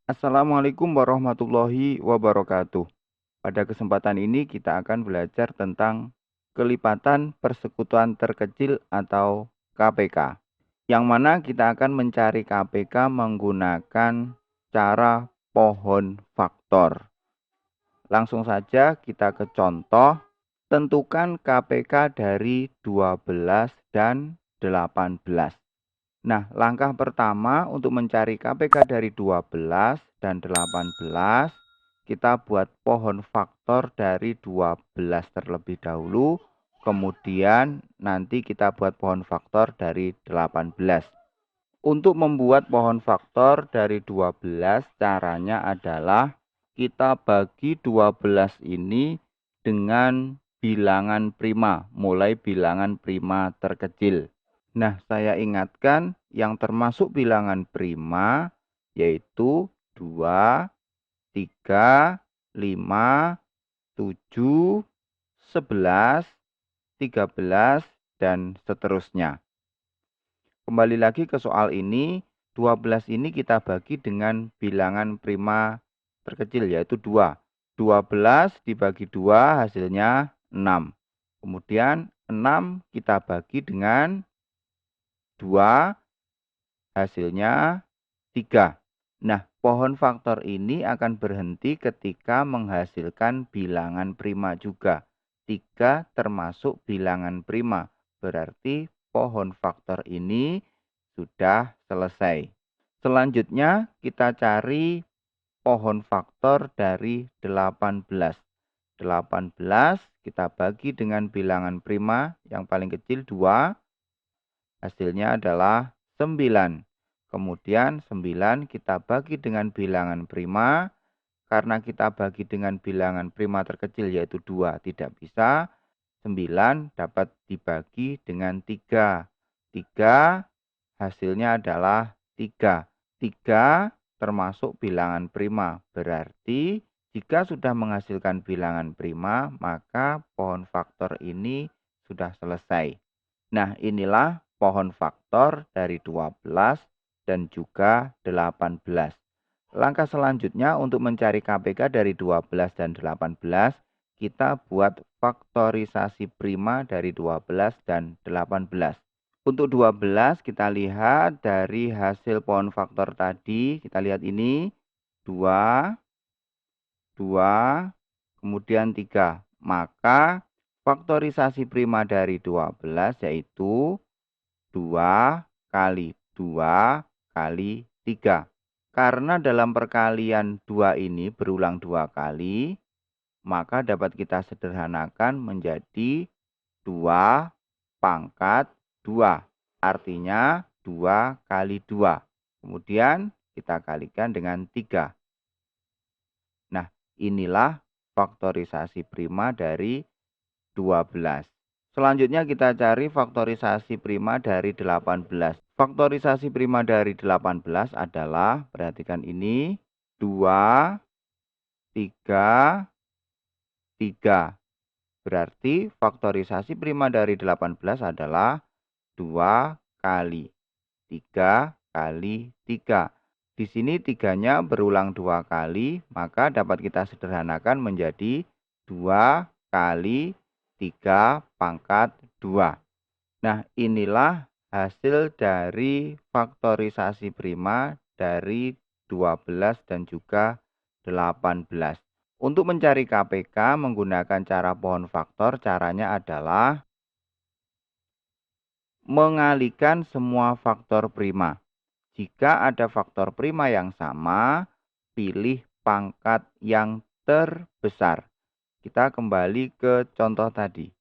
Assalamualaikum warahmatullahi wabarakatuh. Pada kesempatan ini kita akan belajar tentang kelipatan persekutuan terkecil atau KPK. Yang mana kita akan mencari KPK menggunakan cara pohon faktor. Langsung saja kita ke contoh. Tentukan KPK dari 12 dan 18. Nah, langkah pertama untuk mencari KPK dari 12 dan 18, kita buat pohon faktor dari 12 terlebih dahulu, kemudian nanti kita buat pohon faktor dari 18. Untuk membuat pohon faktor dari 12, caranya adalah kita bagi 12 ini dengan bilangan prima, mulai bilangan prima terkecil. Nah, saya ingatkan yang termasuk bilangan prima yaitu 2, 3, 5, 7, 11, 13, dan seterusnya. Kembali lagi ke soal ini, 12 ini kita bagi dengan bilangan prima terkecil yaitu 2. 12 dibagi 2 hasilnya 6. Kemudian 6 kita bagi dengan 2 hasilnya 3. Nah, pohon faktor ini akan berhenti ketika menghasilkan bilangan prima juga. 3 termasuk bilangan prima. Berarti pohon faktor ini sudah selesai. Selanjutnya kita cari pohon faktor dari 18. 18 kita bagi dengan bilangan prima yang paling kecil 2. Hasilnya adalah 9. Kemudian 9 kita bagi dengan bilangan prima. Karena kita bagi dengan bilangan prima terkecil yaitu 2 tidak bisa. 9 dapat dibagi dengan 3. 3 hasilnya adalah 3. 3 termasuk bilangan prima. Berarti jika sudah menghasilkan bilangan prima, maka pohon faktor ini sudah selesai. Nah, inilah pohon faktor dari 12 dan juga 18. Langkah selanjutnya untuk mencari KPK dari 12 dan 18, kita buat faktorisasi prima dari 12 dan 18. Untuk 12 kita lihat dari hasil pohon faktor tadi, kita lihat ini 2, 2, kemudian 3. Maka faktorisasi prima dari 12 yaitu 2 kali 2 kali 3. Karena dalam perkalian 2 ini berulang 2 kali, maka dapat kita sederhanakan menjadi 2 pangkat 2. Artinya 2 kali 2. Kemudian kita kalikan dengan 3. Nah, inilah faktorisasi prima dari 12. Selanjutnya kita cari faktorisasi prima dari 18. Faktorisasi prima dari 18 adalah, perhatikan ini, 2, 3, 3. Berarti faktorisasi prima dari 18 adalah 2 kali 3 kali 3. Di sini 3-nya berulang 2 kali, maka dapat kita sederhanakan menjadi 2 kali 3 pangkat 2. Nah, inilah hasil dari faktorisasi prima dari 12 dan juga 18. Untuk mencari KPK menggunakan cara pohon faktor, caranya adalah mengalihkan semua faktor prima. Jika ada faktor prima yang sama, pilih pangkat yang terbesar. Kita kembali ke contoh tadi.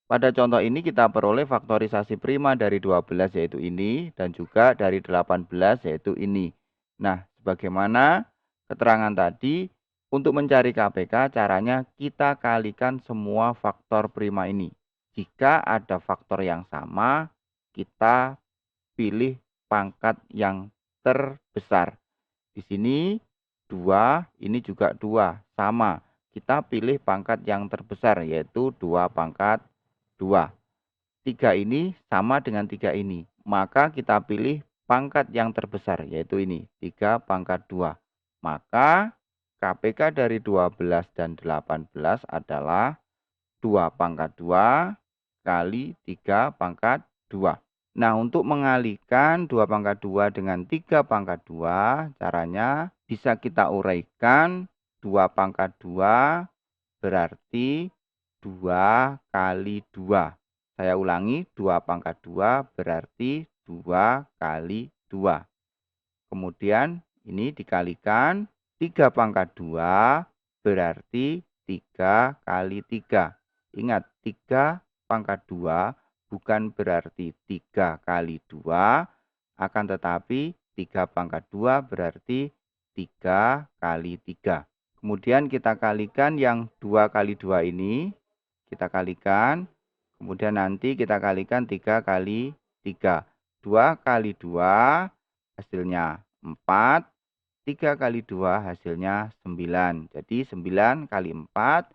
Pada contoh ini kita peroleh faktorisasi prima dari 12 yaitu ini dan juga dari 18 yaitu ini. Nah, sebagaimana keterangan tadi, untuk mencari KPK caranya kita kalikan semua faktor prima ini. Jika ada faktor yang sama, kita pilih pangkat yang terbesar. Di sini 2, ini juga 2, sama. Kita pilih pangkat yang terbesar yaitu 2 pangkat 2. 3 ini sama dengan 3 ini. Maka kita pilih pangkat yang terbesar, yaitu ini, 3 pangkat 2. Maka KPK dari 12 dan 18 adalah 2 pangkat 2 kali 3 pangkat 2. Nah, untuk mengalihkan 2 pangkat 2 dengan 3 pangkat 2, caranya bisa kita uraikan 2 pangkat 2 berarti 2 kali 2. Saya ulangi, 2 pangkat 2 berarti 2 kali 2. Kemudian ini dikalikan 3 pangkat 2 berarti 3 kali 3. Ingat, 3 pangkat 2 bukan berarti 3 kali 2, akan tetapi 3 pangkat 2 berarti 3 kali 3. Kemudian kita kalikan yang 2 kali 2 ini, kita kalikan, kemudian nanti kita kalikan 3 kali 3. 2 kali 2 hasilnya 4, 3 kali 2 hasilnya 9. Jadi 9 kali 4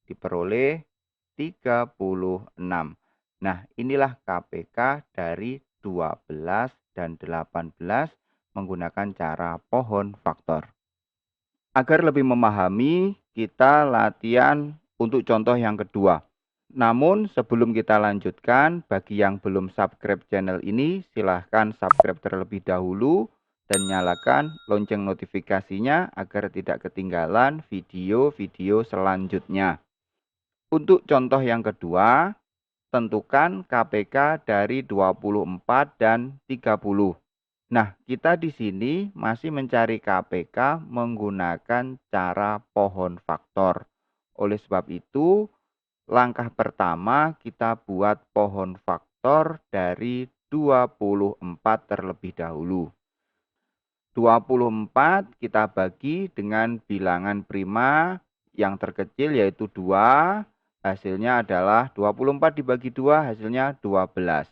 diperoleh 36. Nah, inilah KPK dari 12 dan 18 menggunakan cara pohon faktor. Agar lebih memahami, kita latihan untuk contoh yang kedua. Namun sebelum kita lanjutkan, bagi yang belum subscribe channel ini, silahkan subscribe terlebih dahulu dan nyalakan lonceng notifikasinya agar tidak ketinggalan video-video selanjutnya. Untuk contoh yang kedua, tentukan KPK dari 24 dan 30. Nah, kita di sini masih mencari KPK menggunakan cara pohon faktor. Oleh sebab itu, langkah pertama kita buat pohon faktor dari 24 terlebih dahulu. 24 kita bagi dengan bilangan prima yang terkecil yaitu 2. Hasilnya adalah 24 dibagi 2 hasilnya 12.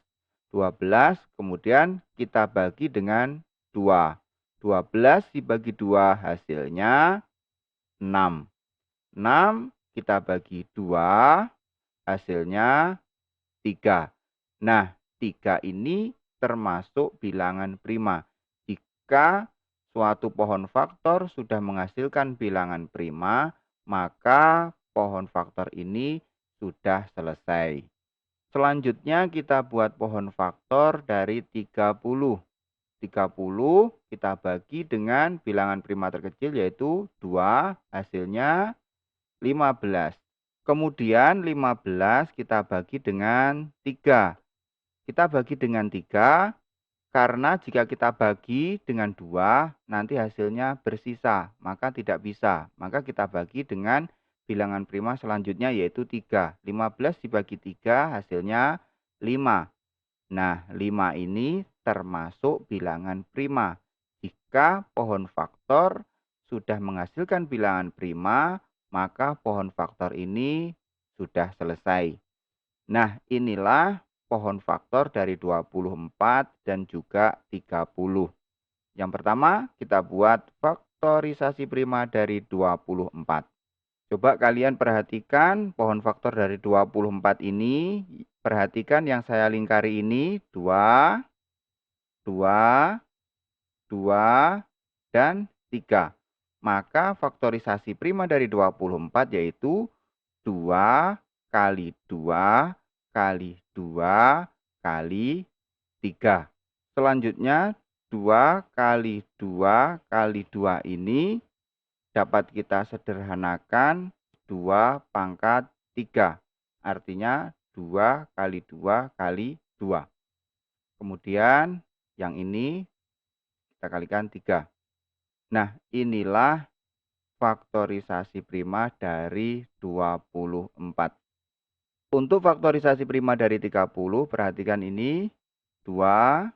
12 kemudian kita bagi dengan 2. 12 dibagi 2 hasilnya 6. 6 kita bagi 2 hasilnya 3. Nah, 3 ini termasuk bilangan prima. Jika suatu pohon faktor sudah menghasilkan bilangan prima, maka pohon faktor ini sudah selesai. Selanjutnya kita buat pohon faktor dari 30. 30 kita bagi dengan bilangan prima terkecil yaitu 2, hasilnya 15. Kemudian 15 kita bagi dengan 3. Kita bagi dengan 3 karena jika kita bagi dengan 2 nanti hasilnya bersisa, maka tidak bisa. Maka kita bagi dengan bilangan prima selanjutnya yaitu 3. 15 dibagi 3 hasilnya 5. Nah, 5 ini termasuk bilangan prima. Jika pohon faktor sudah menghasilkan bilangan prima, maka pohon faktor ini sudah selesai. Nah, inilah pohon faktor dari 24 dan juga 30. Yang pertama, kita buat faktorisasi prima dari 24. Coba kalian perhatikan pohon faktor dari 24 ini. Perhatikan yang saya lingkari ini 2, 2, 2, dan 3. Maka faktorisasi prima dari 24 yaitu 2 kali 2 kali 2 kali 3. Selanjutnya 2 kali 2 kali 2 ini dapat kita sederhanakan 2 pangkat 3. Artinya 2 kali 2 kali 2. Kemudian yang ini kita kalikan 3. Nah, inilah faktorisasi prima dari 24. Untuk faktorisasi prima dari 30, perhatikan ini 2,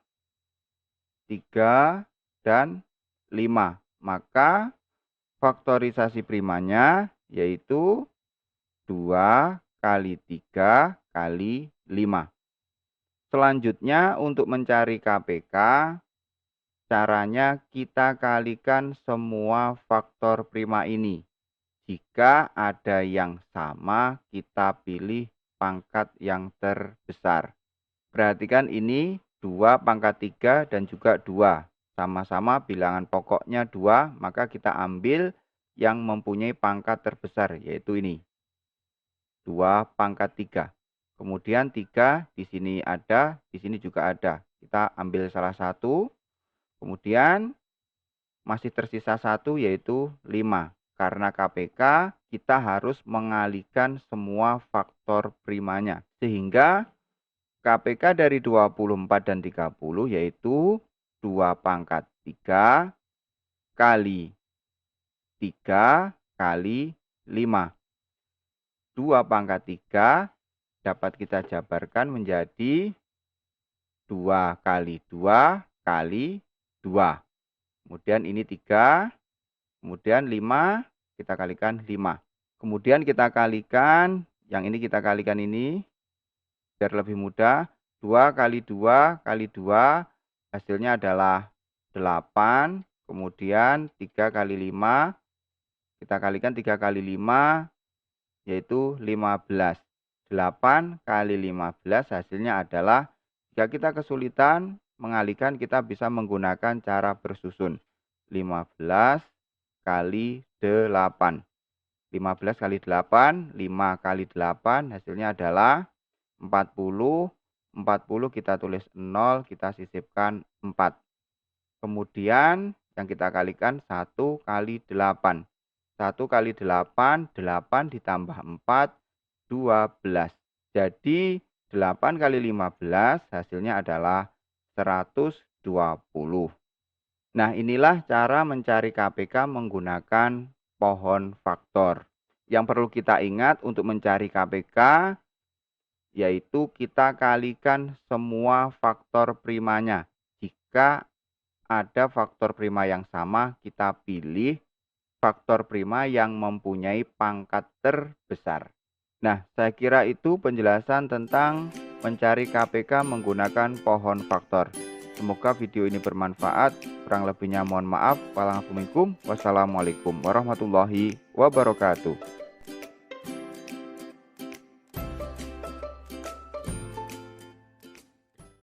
3, dan 5. Maka faktorisasi primanya yaitu 2 kali 3 kali 5. Selanjutnya untuk mencari KPK, caranya kita kalikan semua faktor prima ini. Jika ada yang sama, kita pilih pangkat yang terbesar. Perhatikan ini 2 pangkat 3 dan juga 2. Sama-sama bilangan pokoknya 2, maka kita ambil yang mempunyai pangkat terbesar, yaitu ini. 2 pangkat 3. Kemudian 3 di sini ada, di sini juga ada. Kita ambil salah satu. Kemudian masih tersisa 1 yaitu 5. Karena KPK kita harus mengalihkan semua faktor primanya. Sehingga KPK dari 24 dan 30 yaitu 2 pangkat 3 kali 3 kali 5. 2 pangkat 3 dapat kita jabarkan menjadi 2 kali 2 kali 2. Kemudian ini 3, kemudian 5, kita kalikan 5. Kemudian kita kalikan, yang ini kita kalikan ini, biar lebih mudah. 2 kali 2 kali 2, hasilnya adalah 8. Kemudian 3 kali 5, kita kalikan 3 kali 5, yaitu 15. 8 kali 15 hasilnya adalah, jika kita kesulitan mengalihkan, kita bisa menggunakan cara bersusun. 15 kali 8. 15 kali 8, 5 kali 8, hasilnya adalah 40. 40 kita tulis 0, kita sisipkan 4. Kemudian yang kita kalikan 1 kali 8. 1 kali 8, 8 ditambah 4, 12. Jadi 8 kali 15 hasilnya adalah 120. Nah, inilah cara mencari KPK menggunakan pohon faktor. Yang perlu kita ingat untuk mencari KPK, yaitu kita kalikan semua faktor primanya. Jika ada faktor prima yang sama, kita pilih faktor prima yang mempunyai pangkat terbesar. Nah, saya kira itu penjelasan tentang mencari KPK menggunakan pohon faktor. Semoga video ini bermanfaat. Kurang lebihnya mohon maaf. Wassalamualaikum warahmatullahi wabarakatuh.